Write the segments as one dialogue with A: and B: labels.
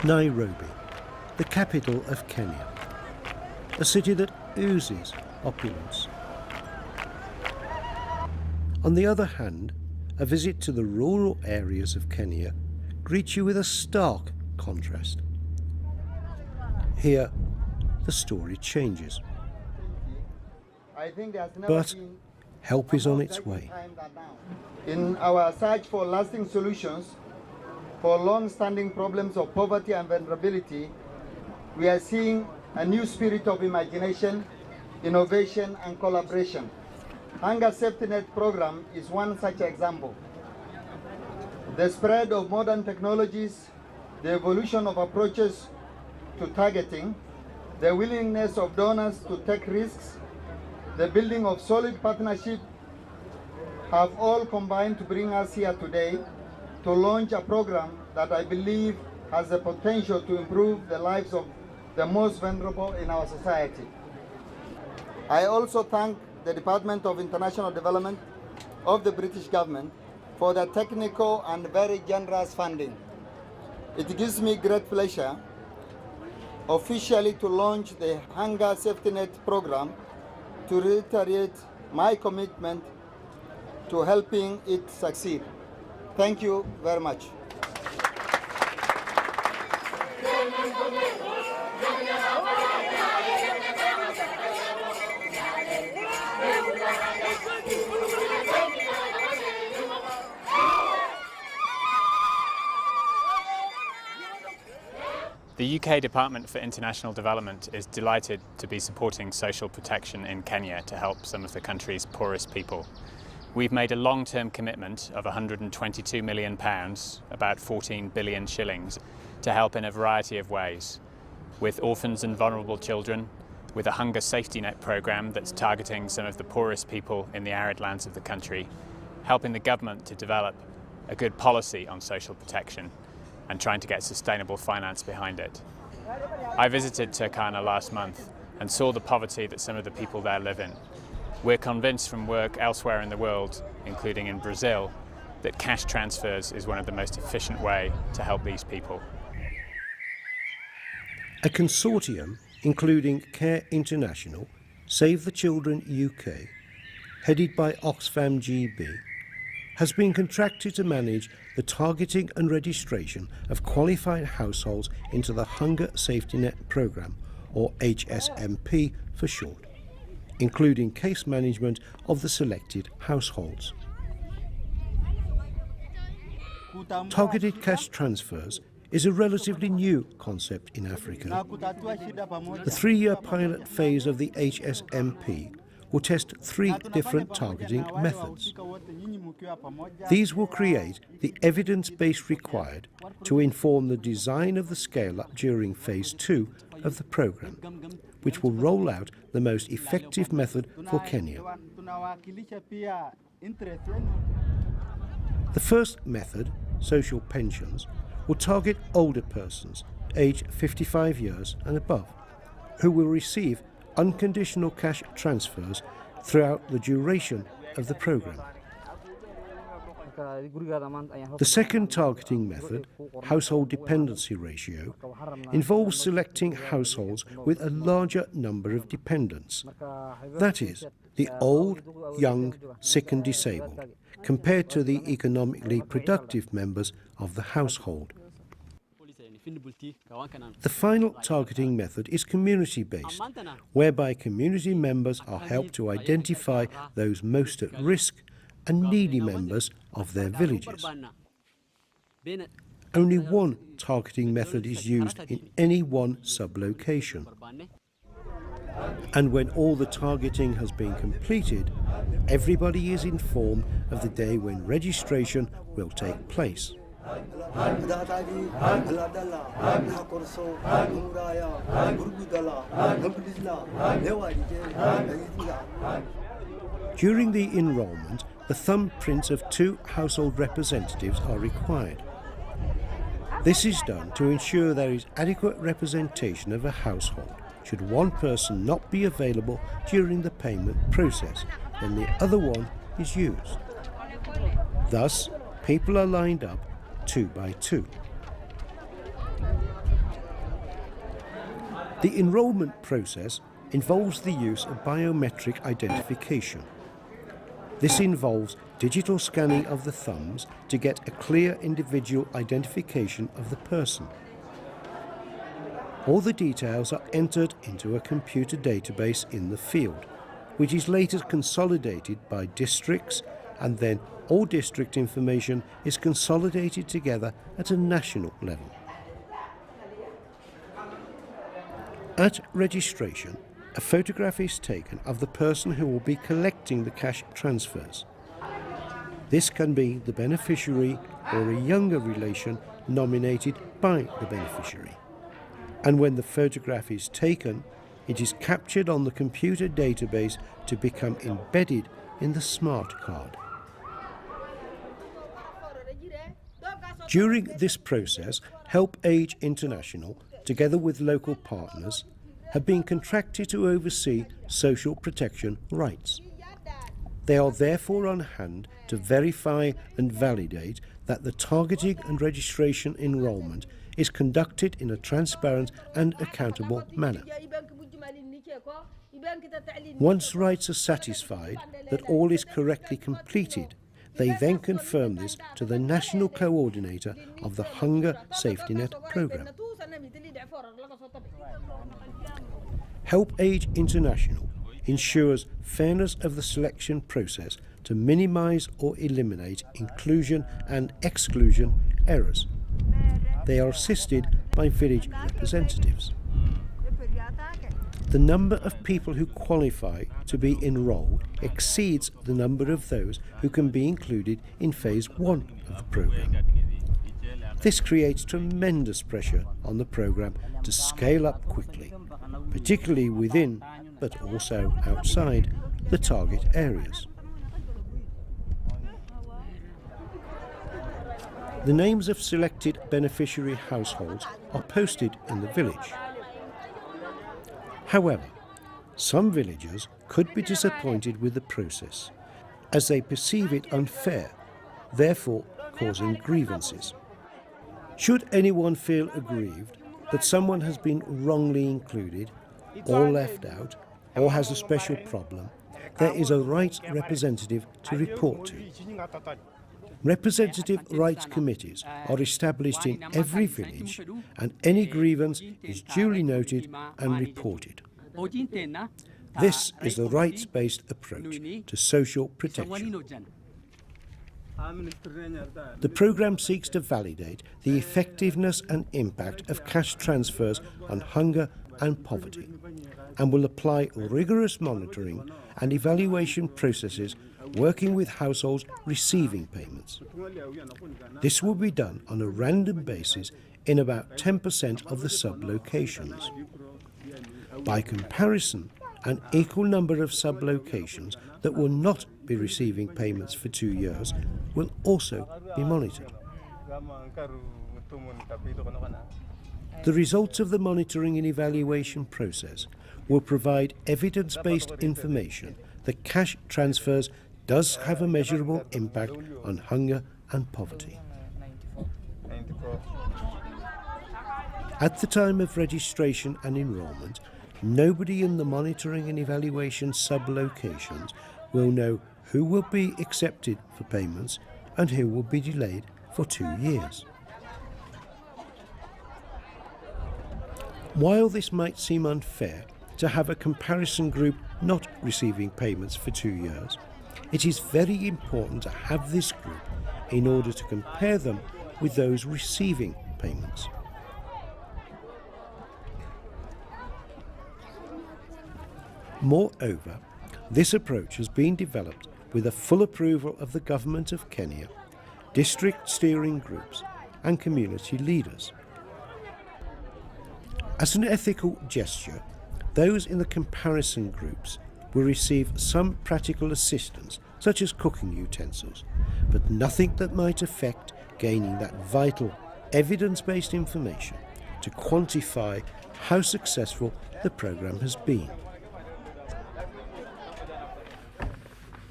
A: Nairobi, the capital of Kenya, a city that oozes opulence. On the other hand, a visit to the rural areas of Kenya greets you with a stark contrast. Here, the story changes. But help is on its way.
B: In our search for lasting solutions for long-standing problems of poverty and vulnerability, we are seeing a new spirit of imagination, innovation, and collaboration. Hunger Safety Net program is one such example. The spread of modern technologies, the evolution of approaches to targeting, the willingness of donors to take risks, the building of solid partnership have all combined to bring us here today to launch a program that I believe has the potential to improve the lives of the most vulnerable in our society. I also thank the Department of International Development of the British government for the technical and very generous funding. It gives me great pleasure officially to launch the Hunger Safety Net program to reiterate my commitment to helping it succeed. Thank you very much.
C: The UK Department for International Development is delighted to be supporting social protection in Kenya to help some of the country's poorest people. We've made a long-term commitment of £122 million, about 14 billion shillings, to help in a variety of ways, with orphans and vulnerable children, with a Hunger Safety Net programme that's targeting some of the poorest people in the arid lands of the country, helping the government to develop a good policy on social protection, and trying to get sustainable finance behind it. I visited Turkana last month and saw the poverty that some of the people there live in. We're convinced from work elsewhere in the world, including in Brazil, that cash transfers is one of the most efficient way to help these people.
A: A consortium, including Care International, Save the Children UK, headed by Oxfam GB, has been contracted to manage the targeting and registration of qualified households into the Hunger Safety Net programme, or HSNP for short, including case management of the selected households. Targeted cash transfers is a relatively new concept in Africa. The 3-year pilot phase of the HSNP will test 3 different targeting methods. These will create the evidence base required to inform the design of the scale-up during Phase 2 of the programme, which will roll out the most effective method for Kenya. The first method, social pensions, will target older persons, aged 55 years and above, who will receive unconditional cash transfers throughout the duration of the programme. The second targeting method, household dependency ratio, involves selecting households with a larger number of dependents. That is, the old, young, sick and disabled, compared to the economically productive members of the household. The final targeting method is community-based, whereby community members are helped to identify those most at risk and needy members of their villages. Only one targeting method is used in any one sub-location. And when all the targeting has been completed, everybody is informed of the day when registration will take place. During the enrolment, the thumbprints of 2 household representatives are required. This is done to ensure there is adequate representation of a household. Should one person not be available during the payment process, then the other one is used. Thus, people are lined up 2 by 2. The enrolment process involves the use of biometric identification. This involves digital scanning of the thumbs to get a clear individual identification of the person. All the details are entered into a computer database in the field, which is later consolidated by districts, and then all district information is consolidated together at a national level. At registration, a photograph is taken of the person who will be collecting the cash transfers. This can be the beneficiary or a younger relation nominated by the beneficiary. And when the photograph is taken, it is captured on the computer database to become embedded in the smart card. During this process, Help Age International, together with local partners, have been contracted to oversee social protection rights. They are therefore on hand to verify and validate that the targeting and registration enrolment is conducted in a transparent and accountable manner. Once rights are satisfied that all is correctly completed, they then confirm this to the national coordinator of the Hunger Safety Net programme. Help Age International ensures fairness of the selection process to minimise or eliminate inclusion and exclusion errors. They are assisted by village representatives. The number of people who qualify to be enrolled exceeds the number of those who can be included in Phase 1 of the programme. This creates tremendous pressure on the programme to scale up quickly, particularly within, but also outside, the target areas. The names of selected beneficiary households are posted in the village. However, some villagers could be disappointed with the process, as they perceive it unfair, therefore causing grievances. Should anyone feel aggrieved that someone has been wrongly included, or left out, or has a special problem, there is a rights representative to report to. Representative rights committees are established in every village, and any grievance is duly noted and reported. This is the rights-based approach to social protection. The programme seeks to validate the effectiveness and impact of cash transfers on hunger and poverty, and will apply rigorous monitoring and evaluation processes working with households receiving payments. This will be done on a random basis in about 10% of the sub-locations. By comparison, an equal number of sub-locations that will not be receiving payments for 2 years will also be monitored. The results of the monitoring and evaluation process will provide evidence-based information that cash transfers does have a measurable impact on hunger and poverty. At the time of registration and enrolment, nobody in the monitoring and evaluation sub-locations will know who will be accepted for payments and who will be delayed for 2 years. While this might seem unfair to have a comparison group not receiving payments for 2 years, it is very important to have this group in order to compare them with those receiving payments. Moreover, this approach has been developed with the full approval of the Government of Kenya, district steering groups and community leaders. As an ethical gesture, those in the comparison groups will receive some practical assistance, such as cooking utensils, but nothing that might affect gaining that vital, evidence-based information to quantify how successful the programme has been.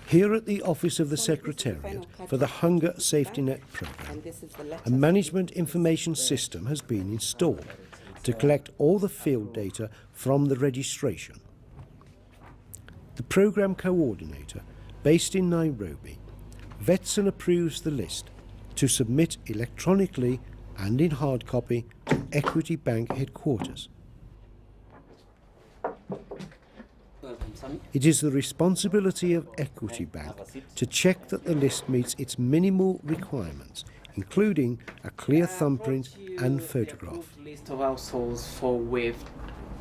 A: Here at the Office of the Secretariat for the Hunger Safety Net programme, a management information system has been installed to collect all the field data from the registration. The programme coordinator, based in Nairobi, vets and approves the list to submit electronically and in hard copy to Equity Bank headquarters. It is the responsibility of Equity Bank to check that the list meets its minimal requirements, including a clear thumbprint and photograph.
D: List of households for wave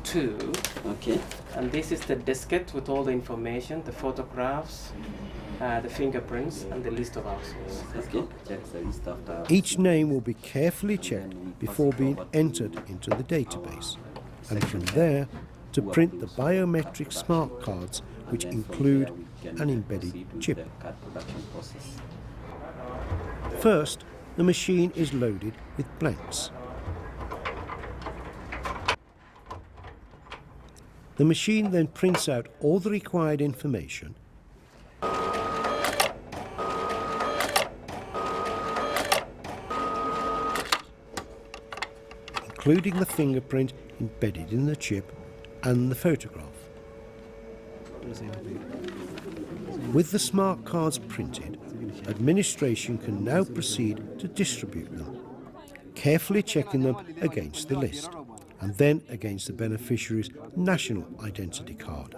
D: 2. Okay. And this is the diskette with all the information, the photographs, the fingerprints, and the list of households. Okay.
A: Each name will be carefully checked before being entered into the database, and from there to print the biometric smart cards, which include an embedded chip. First, the machine is loaded with blanks. The machine then prints out all the required information, including the fingerprint embedded in the chip and the photograph. With the smart cards printed, administration can now proceed to distribute them, carefully checking them against the list and then against the beneficiary's national identity card.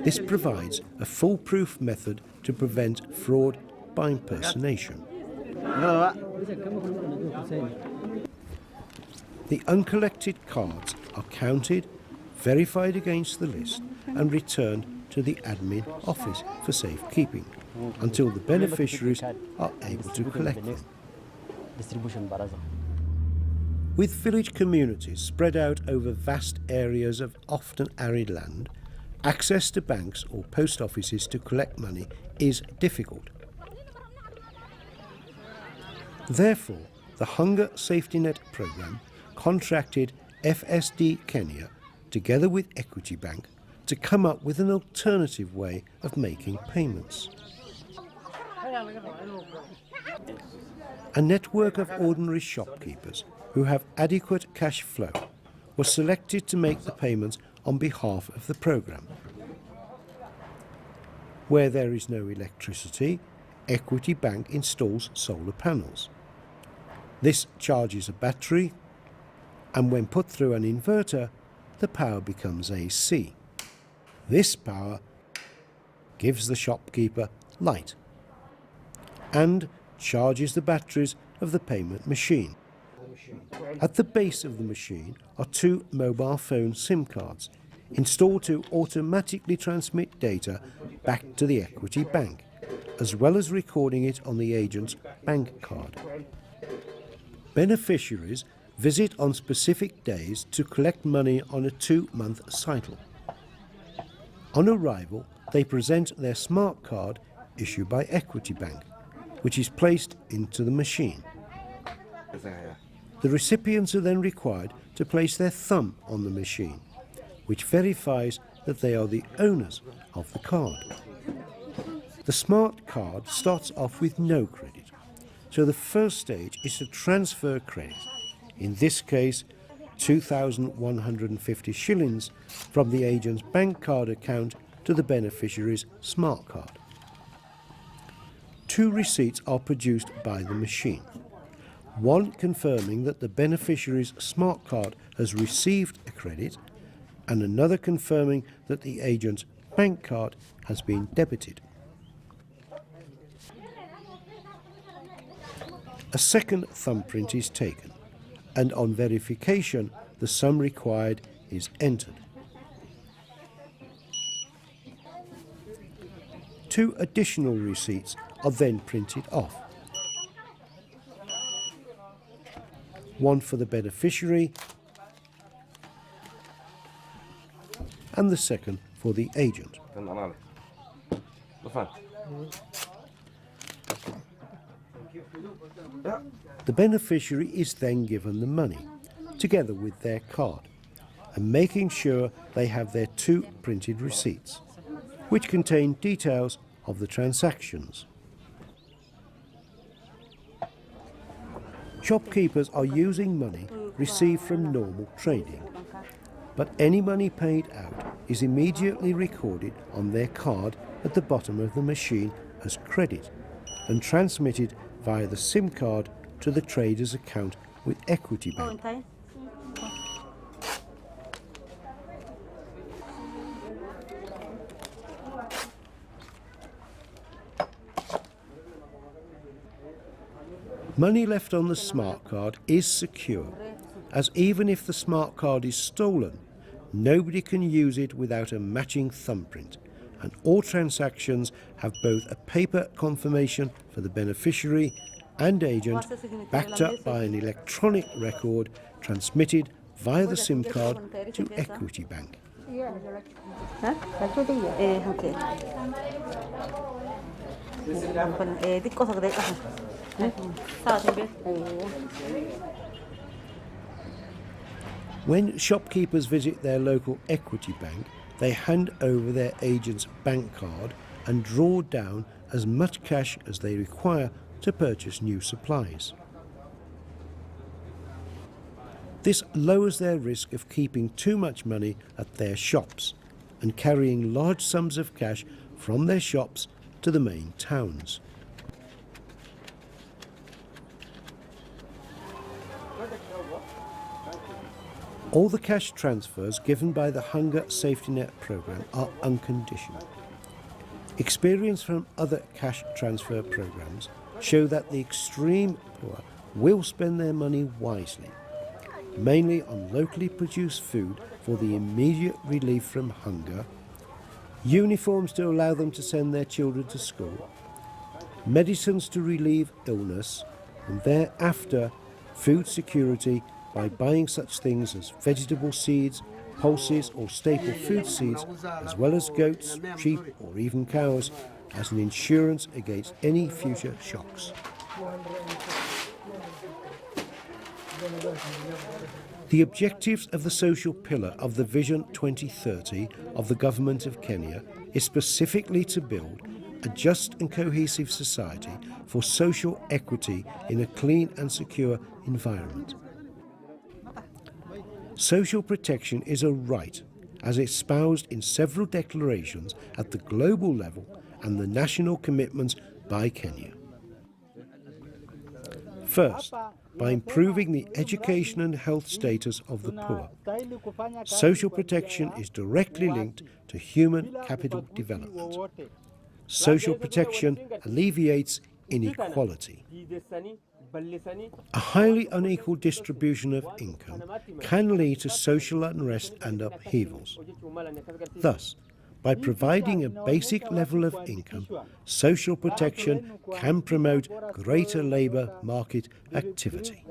A: This provides a foolproof method to prevent fraud by impersonation. The uncollected cards are counted, verified against the list, and returned to the admin office for safekeeping until the beneficiaries are able to collect them. With village communities spread out over vast areas of often arid land, access to banks or post offices to collect money is difficult. Therefore, the Hunger Safety Net programme contracted FSD Kenya, together with Equity Bank, to come up with an alternative way of making payments. A network of ordinary shopkeepers who have adequate cash flow was selected to make the payments on behalf of the programme. Where there is no electricity, Equity Bank installs solar panels. This charges a battery, and when put through an inverter, the power becomes AC. This power gives the shopkeeper light and charges the batteries of the payment machine. At the base of the machine are 2 mobile phone SIM cards installed to automatically transmit data back to the Equity Bank, as well as recording it on the agent's bank card. Beneficiaries visit on specific days to collect money on a 2-month cycle. On arrival, they present their smart card issued by Equity Bank, which is placed into the machine. The recipients are then required to place their thumb on the machine, which verifies that they are the owners of the card. The smart card starts off with no credit, so the first stage is to transfer credit, in this case 2,150 shillings, from the agent's bank card account to the beneficiary's smart card. 2 receipts are produced by the machine, one confirming that the beneficiary's smart card has received a credit, and another confirming that the agent's bank card has been debited. A second thumbprint is taken, and on verification, the sum required is entered. 2 additional receipts are then printed off. One for the beneficiary and the second for the agent. The beneficiary is then given the money, together with their card, and making sure they have their 2 printed receipts, which contain details of the transactions. Shopkeepers are using money received from normal trading, but any money paid out is immediately recorded on their card at the bottom of the machine as credit and transmitted via the SIM card to the trader's account with Equity Bank. Money left on the smart card is secure, as even if the smart card is stolen, nobody can use it without a matching thumbprint, and all transactions have both a paper confirmation for the beneficiary and agent backed up by an electronic record transmitted via the SIM card to Equity Bank. When shopkeepers visit their local Equity Bank, they hand over their agent's bank card and draw down as much cash as they require to purchase new supplies. This lowers their risk of keeping too much money at their shops and carrying large sums of cash from their shops to the main towns. All the cash transfers given by the Hunger Safety Net programme are unconditional. Experience from other cash transfer programmes show that the extreme poor will spend their money wisely, mainly on locally produced food for the immediate relief from hunger, uniforms to allow them to send their children to school, medicines to relieve illness, and thereafter food security by buying such things as vegetable seeds, pulses or staple food seeds, as well as goats, sheep or even cows, as an insurance against any future shocks. The objectives of the social pillar of the Vision 2030 of the Government of Kenya is specifically to build a just and cohesive society for social equity in a clean and secure environment. Social protection is a right, as espoused in several declarations at the global level and the national commitments by Kenya. First, by improving the education and health status of the poor. Social protection is directly linked to human capital development. Social protection alleviates inequality. A highly unequal distribution of income can lead to social unrest and upheavals. Thus, by providing a basic level of income, social protection can promote greater labour market activity.